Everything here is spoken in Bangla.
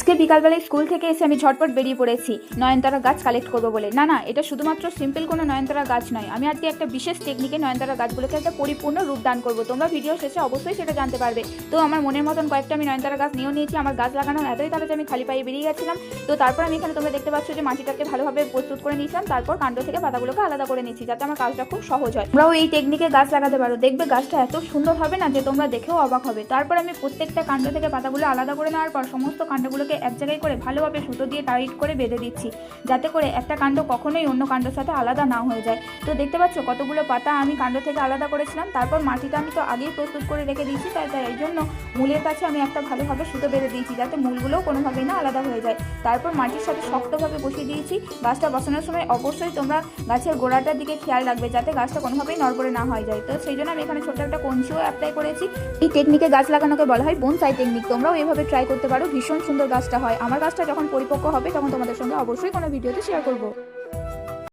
আজকে বিকালবেলায় স্কুল থেকে এসে আমি ঝটপট বেরিয়ে পড়েছি নয়নতারা গাছ কালেক্ট করবো বলে। না, এটা শুধুমাত্র সিম্পল কোনো নয়নতারা গাছ নয়, আমি আজকে একটা বিশেষ টেকনিকে নয়নতারা গাছগুলোকে একটা পরিপূর্ণ রূপ দান করবো। তোমরা ভিডিও শেষে অবশ্যই সেটা জানতে পারবে। তো আমার মনের মতন কয়েকটা আমি নয়নতারা গাছ নিয়েও নিয়েছি। আমার গাছ লাগানোর এতই তাড়াতাড়ি আমি খালি পায়ে বেরিয়ে গেছিলাম। তো তারপর আমি এখানে তোমরা দেখতে পাচ্ছ যে মাটিটাকে ভালোভাবে প্রস্তুত করে নিয়েছিলাম, তারপর কাণ্ড থেকে পাতাগুলোকে আলাদা করে নিচ্ছি যাতে আমার কাজটা খুব সহজ হয়। তোমরাও এই টেকনিকে গাছ লাগাতে পারো, দেখবে গাছটা এত সুন্দর হবে না যে তোমরা দেখেও অবাক হবে। তারপর আমি প্রত্যেকটা কাণ্ড থেকে পাতাগুলো আলাদা করে নেওয়ার পর সমস্ত কাণ্ডগুলোকে এক জায়গায় করে ভালোভাবে সুতো দিয়ে টাইট করে বেঁধে দিচ্ছি যাতে করে একটা কাণ্ড কখনোই অন্য কাণ্ডের সাথে আলাদা না হয়ে যায়। তো দেখতে পাচ্ছ কতগুলো পাতা আমি কাণ্ড থেকে আলাদা করেছিলাম। তারপর মাটিটা আমি তো আগেই প্রস্তুত করে রেখে দিয়েছি, তাই এই জন্য মূলের কাছে আমি একটা ভালোভাবে সুতো বেঁধে দিয়েছি যাতে মূলগুলোও কোনোভাবেই না আলাদা হয়ে যায়। তারপর মাটির সাথে শক্তভাবে বসিয়ে দিয়েছি। গাছটা বসানোর সময় অবশ্যই তোমরা গাছের গোড়াটার দিকে খেয়াল রাখবে যাতে গাছটা কোনোভাবেই নড়বড়ে না হয়ে যায়। তো সেই জন্য আমি এখানে ছোট্ট একটা কঞ্চিও অ্যাপ্লাই করেছি। এই টেকনিকে গাছ লাগানোকে বলা হয় বনসাই টেকনিক। তোমরাও এভাবে ট্রাই করতে পারো, ভীষণ সুন্দর গাছটা হয়। আমার গাছটা যখন পরিপক্ক হবে তখন তোমাদের সঙ্গে অবশ্যই কোনো ভিডিওতে শেয়ার করবো।